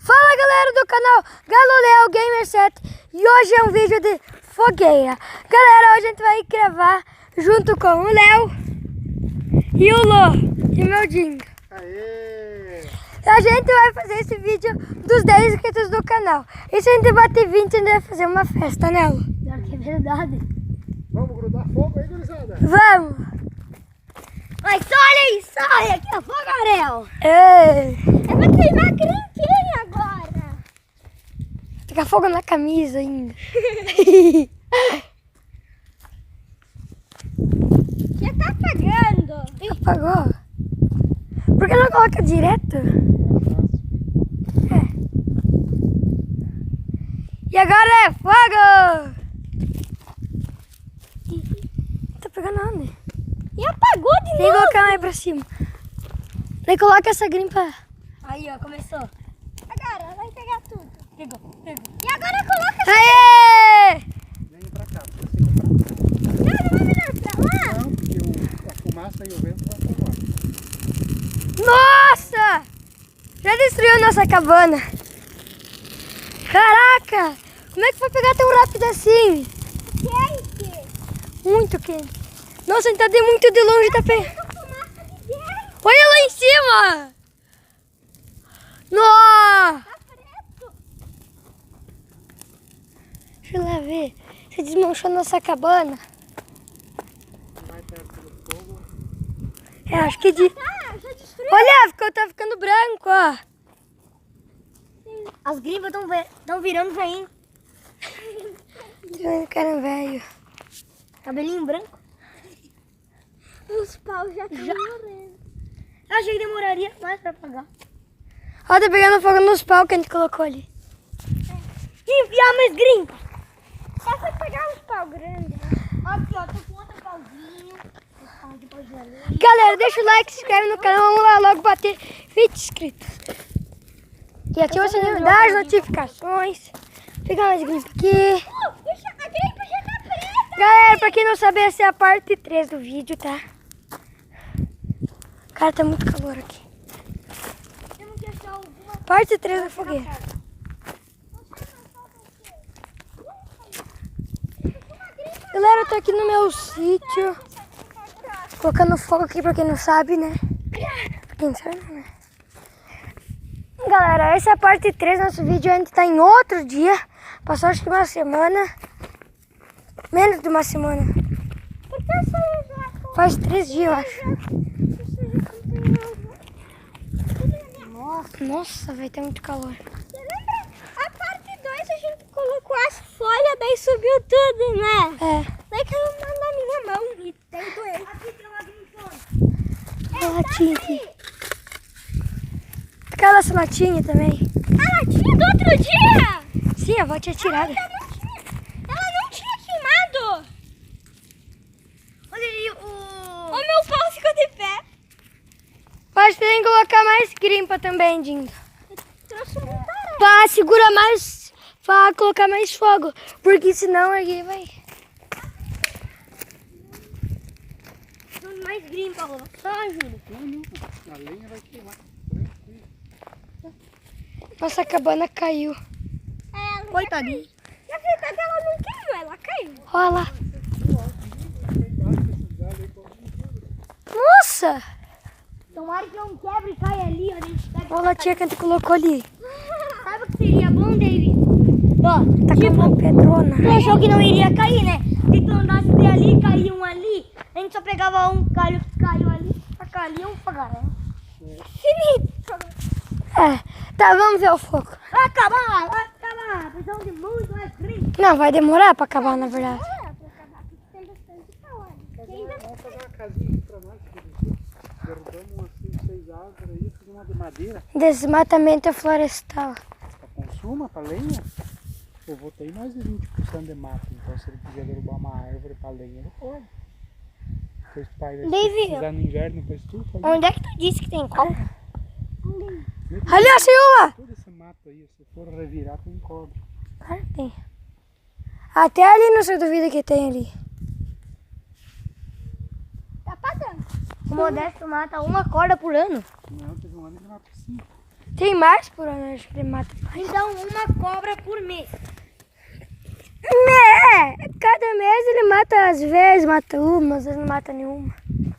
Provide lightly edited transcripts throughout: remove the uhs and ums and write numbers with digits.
Fala galera do canal Galileu Gamer 7 e hoje é um vídeo de fogueira. Galera, hoje a gente vai gravar junto com o Léo e o Lô e o meu Dingo. Aê! A gente vai fazer esse vídeo dos 10 inscritos do canal. E se a gente bater 20, a gente vai fazer uma festa, né, Lô? Pior que é verdade. Vamos grudar fogo aí, gurizada? Vamos! Mas olha isso, olha aqui, ó, fogaréu. Ei! É pra queimar granquinho agora. Fica fogo na camisa ainda. Já tá apagando. Apagou? Por que não coloca direto? É. E agora é fogo! Tá pegando onde? E apagou de Tem que novo. colocar mais pra cima. Daí coloca essa grimpa. Aí, ó, começou. Agora, vai pegar tudo. Pegou. E agora coloca... Aê! Vem pra cá, pra você comprar. Não é melhor pra lá? Não, porque a fumaça e o vento vão embora. Nossa! Já destruiu nossa cabana. Caraca! Como é que foi pegar tão rápido assim? Quente. Muito quente. Nossa, a gente tá de muito de longe, tá pegando. Fumaça de guerra. Olha lá em cima! Nossa! Tá preto. Deixa eu lá ver. Você desmanchou nossa cabana. Vai perto do fogo. É, acho que de... Tá, já destruiu. Olha, tá ficando branco, ó. As grimpas estão virando veinho. Cara, velho. Cabelinho branco. Os paus já estão morrendo. Eu achei que demoraria mais pra apagar. Ó, tá pegando fogo nos pau que a gente colocou ali. E enfiar mais grimpa. Só foi pegar os pau grandes. Né? Aqui, ó, tô com outro pauzinho. Esse pau de pauzinho ali. Galera, deixa o like, se inscreve no canal. Vamos lá logo bater 20 inscritos. E ativa o sininho das notificações. Pegar mais grimpa aqui. Deixa, a grimpa já tá preta. Galera, pra quem não sabe, essa é a parte 3 do vídeo, tá? Cara, tá muito calor aqui. Temos que achar alguma Parte 3 da fogueira. Galera, eu tô aqui no meu sítio. Colocando fogo aqui, pra quem não sabe, né? Pra quem não sabe, né? Galera, essa é a parte 3 do nosso vídeo. A gente tá em outro dia. Passou acho que uma semana. Menos de uma semana. Por que você já Faz 3 dias, eu acho. Nossa, vai ter muito calor. Você lembra? A parte 2 a gente colocou as folhas, daí subiu tudo, né? É. Daí caiu na minha mão e daí doeu. Aqui tem uma grimpona. A latinha aqui. Aquela essa latinha também. A latinha do outro dia! Sim, a avó tinha tirado. Ela não tinha queimado! Olha aí, o meu pau ficou de pé. Mas tem que colocar mais grimpa também, Dingo. Trouxe um tarô. Pra segurar mais, pra colocar mais fogo. Porque senão aqui vai... Mais grimpa, Lô. Só ajuda. A lenha vai queimar. Nossa cabana caiu. Coitadinha. E a verdade, ela não queimou, ela caiu. Olha lá. Nossa! Tomara que não quebre e caia ali, ó. A gente pega. Olha a latinha que a gente colocou ali. Sabe o que seria bom, David? Ó, Tá com uma pedrona. tu achou que não iria cair, né? Se tu andasse de ali, caía um ali, a gente só pegava um galho que caiu ali, tacar ali um fogaréu. Finito! É. Tá, vamos ver o fogo. Vai acabar, vai acabar. Precisamos de muito mais grimpa. Não, vai demorar pra acabar, na verdade. Pra acabar, porque tem bastante calor. Vamos fazer uma casinha aqui pra nós. Derrubamos umas 5, 6 árvores aí, fazer uma de madeira. Desmatamento florestal. Pra consumo, pra lenha. Eu vou ter mais de 20% de mato. Então se ele quiser derrubar uma árvore pra lenha, ele pode. Depois o pai vai David, precisar no inverno, depois tudo. onde é que tu disse que tem cobra? Ali, ó, Silva! Todo esse mato aí, se for revirar, tem cobra. Claro que tem. Até ali não se duvida que tem ali. Tá apagando. O Modesto mata uma corda por ano. Não, teve um ano que mata 5. Tem mais por ano, acho que ele mata mais. Então, uma cobra por mês. Cada mês ele mata, às vezes mata uma, às vezes não mata nenhuma. Eu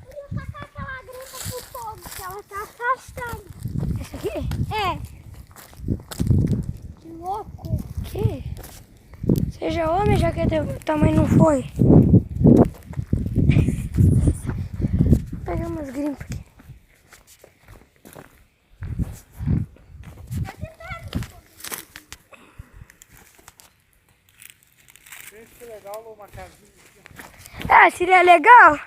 queria tacar aquela grimpa pro fogo, que ela tá afastando. Esse aqui? É. Que louco. Que? Seja homem, já que teu tamanho não foi. Vou pegar umas grimpas aqui. Pensa que legal uma casinha aqui. Ah, seria legal?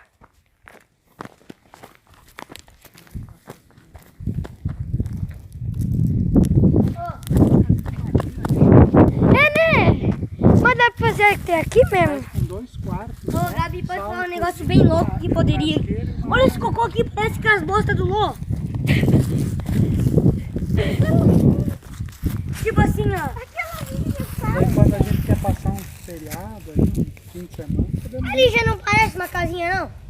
Mas dá pra fazer até aqui mesmo? Com 2 quartos. Ô, né? Gabi, pode Sala, falar um negócio cozinha, bem louco que poderia. churrasqueira e uma- Olha esse cocô aqui, parece que as bostas do Lô. Tipo assim, ó. Aí quando a gente quer passar um feriado, aí, um fim de semana, podemos Ali já não parece uma casinha, não?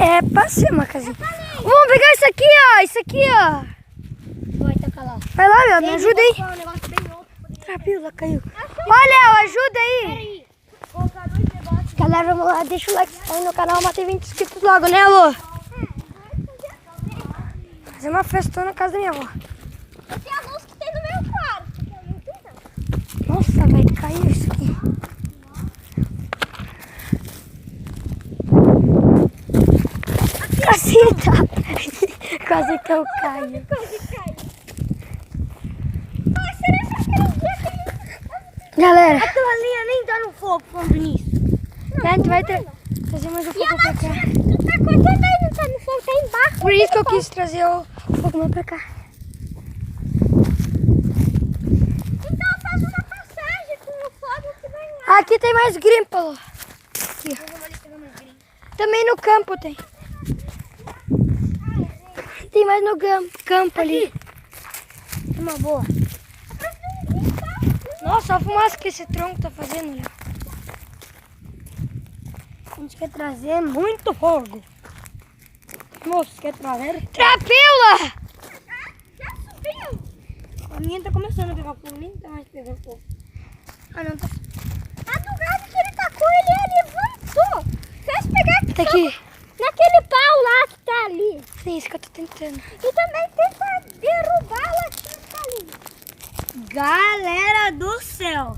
É, passei uma casinha. Vamos pegar isso aqui, ó. Isso aqui, ó. Vai tacar lá. Vai lá, meu, me ajuda aí. Um negócio bem louco. A pílula caiu. Olha, ajuda aí. Peraí. Colocar 2 negócios. Galera, vamos lá, deixa o like, se inscreve no canal, matei 20 inscritos logo, né, Alô? Fazer uma festona na casa da minha avó. Tem a luz que tem no meu quarto. Nossa, vai cair isso aqui. Caceta! Quase que eu caio. Galera, Aquela linha nem tá no fogo, falando nisso. a gente vai trazer mais um E fogo a pra cá. latinha que tu tacou também não tá no fogo, tá embaixo. Por isso que eu quis trazer o fogo mais pra cá. Então faz uma passagem com o fogo que vai lá. Aqui tem mais grimpa, Alô. Aqui, ó. Também no campo tem. Tem mais no campo ali. Uma boa. Nossa, a fumaça que esse tronco tá fazendo, Léo. A gente quer trazer muito fogo. Moço, quer trazer? Trapila! Já subiu. A minha tá começando a pegar fogo, nem tá mais pegando fogo. Ah, não, tá. A do gado que ele tacou, ele levantou. Fez pegar Tá aqui. naquele pau lá que tá ali. É isso que eu tô tentando. E também tenta derrubar lá que tá ali. Galera do céu.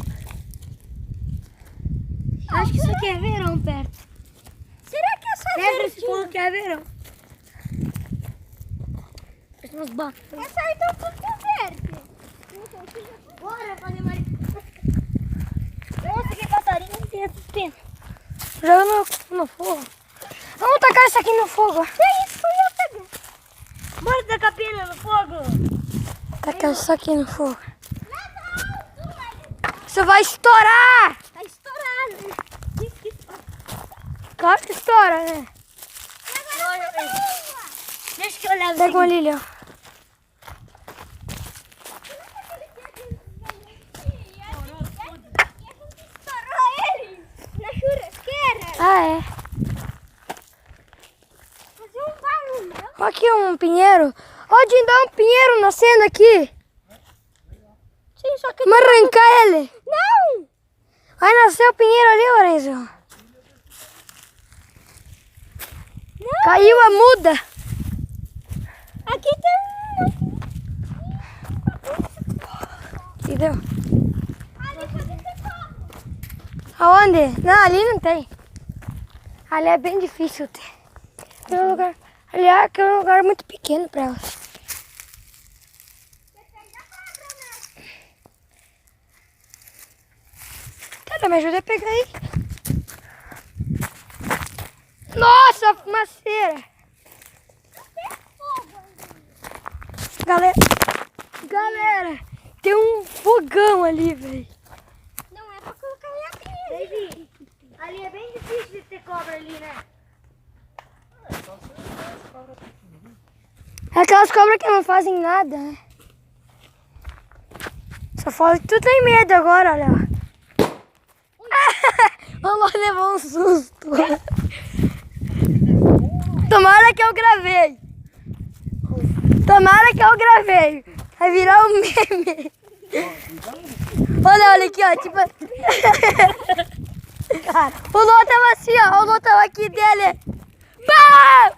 Acho que isso aqui é verão perto. Será que essa Lembra esse verdinha... povo que é verão. Parece umas batas. Essa aí tá tudo verde. Bora fazer mais. Nossa, que passarinho tem esse tempo. Joga no fogo. Vamos tacar isso aqui no fogo. É isso que eu ia pegar. Bora tacar pena no fogo. Tacar isso aqui no fogo. Isso vai estourar! Vai estourar, né? Claro que estoura, né? Deixa que eu levo Pega uma ali, ó. Estourou ele na churrasqueira. Ah, é. Fazer um barulho. Olha aqui um pinheiro. Ó, Dindão, um pinheiro nascendo aqui. Sim, só que... Vamos arrancar ele. Não! Vai nascer o pinheiro ali, Lorenzo. Caiu a muda. Aqui tem Que deu? ali pode ter como. Aonde? Não, ali não tem. Ali é bem difícil ter. Aquele lugar, ali é um lugar muito pequeno pra elas. Cara, me ajuda a pegar aí. Nossa, fumaceira. Galera, tem um fogão ali, velho. Não é pra colocar minha pilha. Ali é bem difícil de ter cobra ali, né? É aquelas cobras que não fazem nada, né? Só fala que tu tem medo agora, olha. O Lô levou um susto. Tomara que eu gravei. Tomara que eu gravei. Vai virar um meme. Olha aqui, ó. Tipo... Cara, o Lô tava assim, ó. O Lô tava aqui dele. Pá!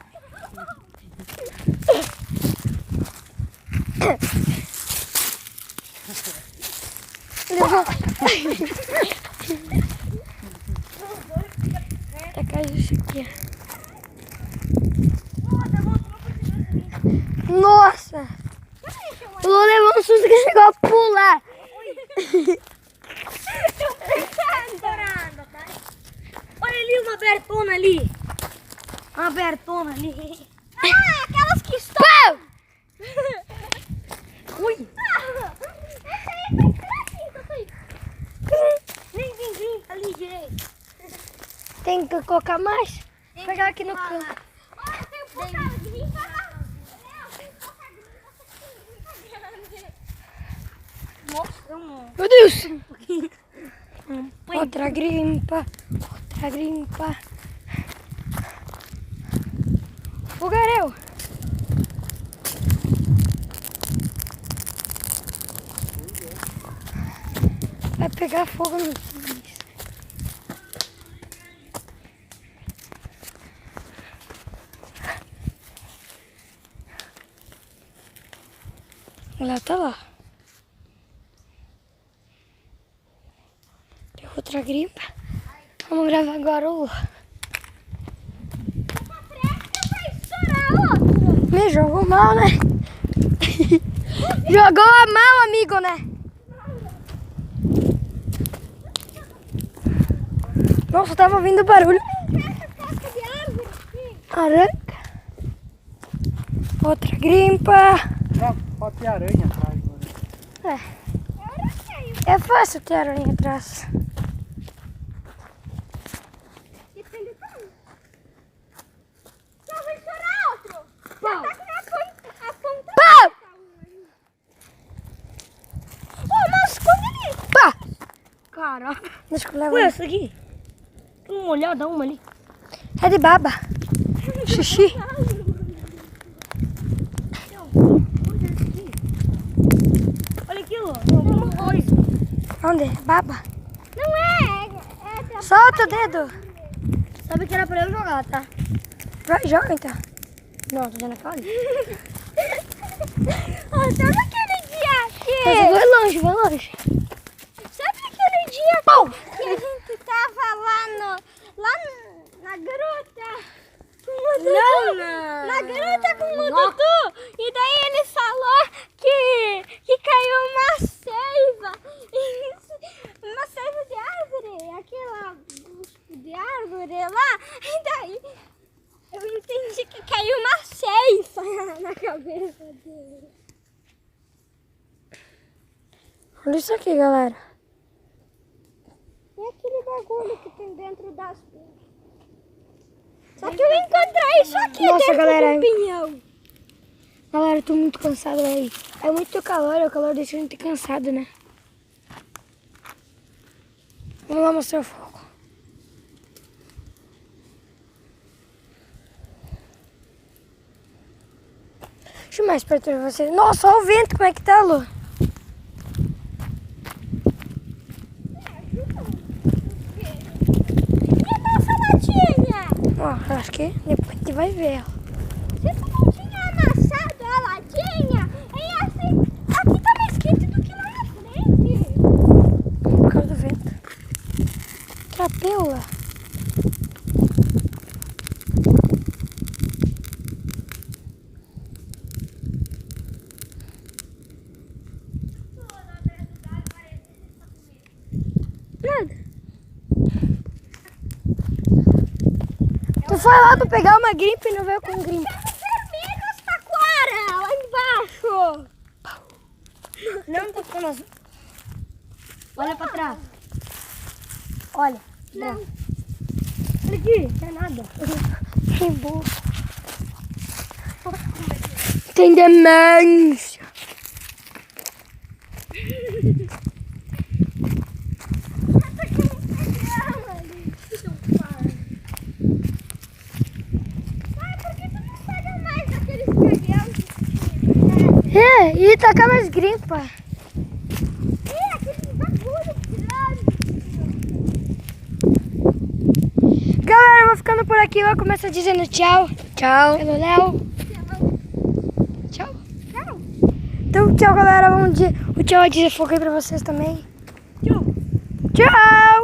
Tá caindo isso aqui. Nossa! O Lô levou um susto que chegou a pular. Olha ali uma abertona ali. Uma abertona ali. Ah, aquelas que estão. Pau! Ui. Vem, ali direito. Tem que colocar mais? Vou pegar aqui no canto. Olha, tem pouca grimpa lá. Nossa, Meu Deus! Outra grimpa. Outra grimpa. Fogaréu. Vai pegar fogo no bicho. Ela tá lá. Tem outra grimpa. Vamos gravar agora o... Me jogou mal, né? Jogou a mal, amigo, né? Nossa, tava ouvindo barulho. Aranca. Outra grimpa. Não, pode ter aranha atrás agora. É fácil ter aranha atrás. Pau! Pá! Caraca. Deixa que eu levo. Olha essa aqui. Tem uma olhada, uma ali. É de baba. Xixi. Olha aqui, ó. Alguma coisa. Onde? Baba? Não é. Solta o dedo. Sabe que era pra eu jogar, tá? Vai, joga então. Não, tô dando a cara. Sabe aquele dia que... Mas vai longe, vai longe. Sabe aquele dia que a gente tava lá na gruta com o Dudu? Na gruta com o Dudu. E daí ele falou que caiu uma seiva. Uma seiva de árvore. Aquela de árvore lá. E daí eu entendi que caiu uma seiva na cabeça dele. Olha isso aqui, galera. É aquele bagulho que tem dentro das pedras. Só que eu encontrei isso aqui Nossa, dentro galera, do pinhão. Galera, eu tô muito cansado aí. É muito calor, o calor deixa a gente cansado, né? Vamos lá mostrar o fogo. Deixa eu mais perto de vocês. Nossa, olha o vento, como é que tá, Lu? E a nossa latinha? Ó, acho que depois a gente vai ver ela. Você não tinha amassado a latinha? E assim, aqui tá mais quente do que lá na frente. Por causa do vento. Trapeula. Nada. Tu foi lá pra pegar uma grimpa e não veio com grimpa. Vermelho as taquara lá embaixo. Não tá ficando azul. Olha pra trás. Olha. Não. Olha aqui, não é nada. Que burro. Tem demência. de tacar mais grimpa. É, aquele bagulho grande. Galera, eu vou ficando por aqui. Eu vou começar dizendo tchau. Tchau. Pelo Léo. Tchau. Tchau. Então, tchau, galera. Vamos dizer, o tchau é dizer fogo aí pra vocês também. Tchau. Tchau.